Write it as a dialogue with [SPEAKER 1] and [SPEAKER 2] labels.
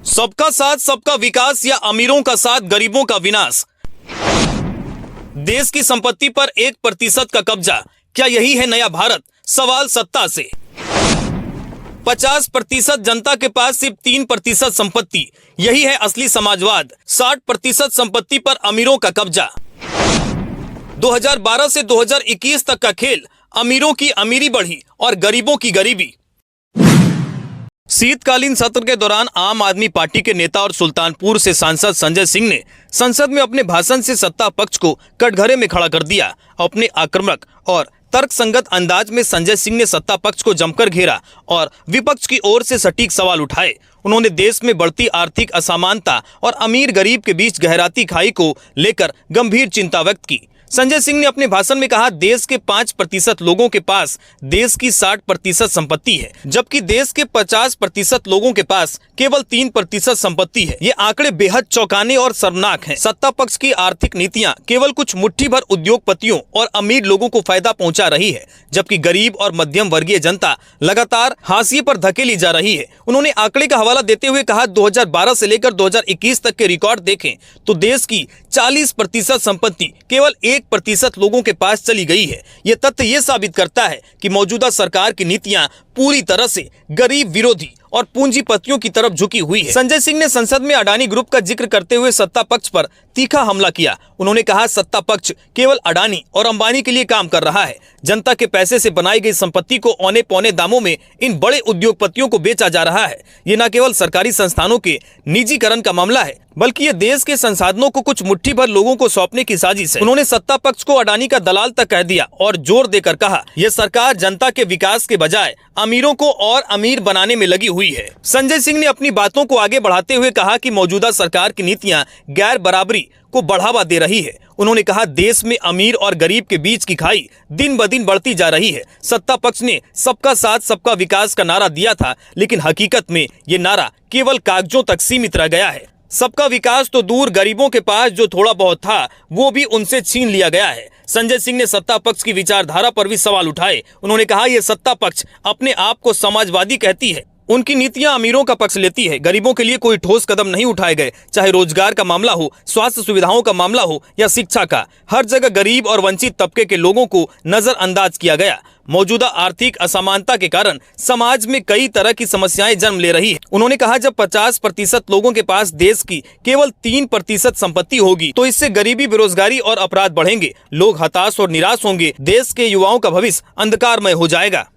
[SPEAKER 1] सबका साथ सबका विकास या अमीरों का साथ गरीबों का विनाश। देश की संपत्ति पर 1% का कब्जा, क्या यही है नया भारत? सवाल सत्ता से। 50% जनता के पास सिर्फ 3% संपत्ति, यही है असली समाजवाद। 60% संपत्ति पर अमीरों का कब्जा। 2012 से 2021 तक का खेल, अमीरों की अमीरी बढ़ी और गरीबों की गरीबी। शीतकालीन सत्र के दौरान आम आदमी पार्टी के नेता और सुल्तानपुर से सांसद संजय सिंह ने संसद में अपने भाषण से सत्ता पक्ष को कटघरे में खड़ा कर दिया। अपने आक्रामक और तर्कसंगत अंदाज में संजय सिंह ने सत्ता पक्ष को जमकर घेरा और विपक्ष की ओर से सटीक सवाल उठाए। उन्होंने देश में बढ़ती आर्थिक असमानता और अमीर गरीब के बीच गहराती खाई को लेकर गंभीर चिंता व्यक्त की। संजय सिंह ने अपने भाषण में कहा, देश के 5% लोगों के पास देश की 60% संपत्ति है, जबकि देश के 50% लोगों के पास केवल 3% संपत्ति है। ये आंकड़े बेहद चौंकाने और शर्मनाक हैं। सत्ता पक्ष की आर्थिक नीतियां केवल कुछ मुट्ठी भर उद्योगपतियों और अमीर लोगों को फायदा पहुंचा रही है, जबकि गरीब और मध्यम वर्गीय जनता लगातार हाशिए पर धकेली जा रही है। उन्होंने आंकड़े का हवाला देते हुए कहा, 2012 से लेकर 2021 तक के रिकॉर्ड देखें तो देश की 40% संपत्ति केवल 1% लोगों के पास चली गई है। ये तथ्य ये साबित करता है कि मौजूदा सरकार की नीतियां पूरी तरह से गरीब विरोधी और पूंजीपतियों की तरफ झुकी हुई है। संजय सिंह ने संसद में अडानी ग्रुप का जिक्र करते हुए सत्ता पक्ष पर तीखा हमला किया। उन्होंने कहा, सत्ता पक्ष केवल अडानी और अंबानी के लिए काम कर रहा है। जनता के पैसे से बनाई गई संपत्ति को औने पौने दामों में इन बड़े उद्योगपतियों को बेचा जा रहा है। ये न केवल सरकारी संस्थानों के निजीकरण का मामला है, बल्कि ये देश के संसाधनों को कुछ मुट्ठी भर लोगों को सौंपने की साजिश है। उन्होंने सत्ता पक्ष को अडानी का दलाल तक कह दिया और जोर देकर कहा, यह सरकार जनता के विकास के बजाय अमीरों को और अमीर बनाने में लगी हुई है। संजय सिंह ने अपनी बातों को आगे बढ़ाते हुए कहा कि मौजूदा सरकार की नीतियां गैर बराबरी को बढ़ावा दे रही है। उन्होंने कहा, देश में अमीर और गरीब के बीच की खाई दिन ब दिन बढ़ती जा रही है। सत्ता पक्ष ने सबका साथ सबका विकास का नारा दिया था, लेकिन हकीकत में ये नारा केवल कागजों तक सीमित रह गया है। सबका विकास तो दूर, गरीबों के पास जो थोड़ा बहुत था वो भी उनसे छीन लिया गया है। संजय सिंह ने सत्ता पक्ष की विचारधारा पर भी सवाल उठाए। उन्होंने कहा, यह सत्ता पक्ष अपने आप को समाजवादी कहती है, उनकी नीतियां अमीरों का पक्ष लेती है। गरीबों के लिए कोई ठोस कदम नहीं उठाए गए, चाहे रोजगार का मामला हो, स्वास्थ्य सुविधाओं का मामला हो या शिक्षा का। हर जगह गरीब और वंचित तबके के लोगों को नजरअंदाज किया गया। मौजूदा आर्थिक असमानता के कारण समाज में कई तरह की समस्याएं जन्म ले रही है। उन्होंने कहा, जब 50% लोगों के पास देश की केवल 3% संपत्ति होगी तो इससे गरीबी, बेरोजगारी और अपराध बढ़ेंगे। लोग हताश और निराश होंगे। देश के युवाओं का भविष्य अंधकारमय हो जाएगा।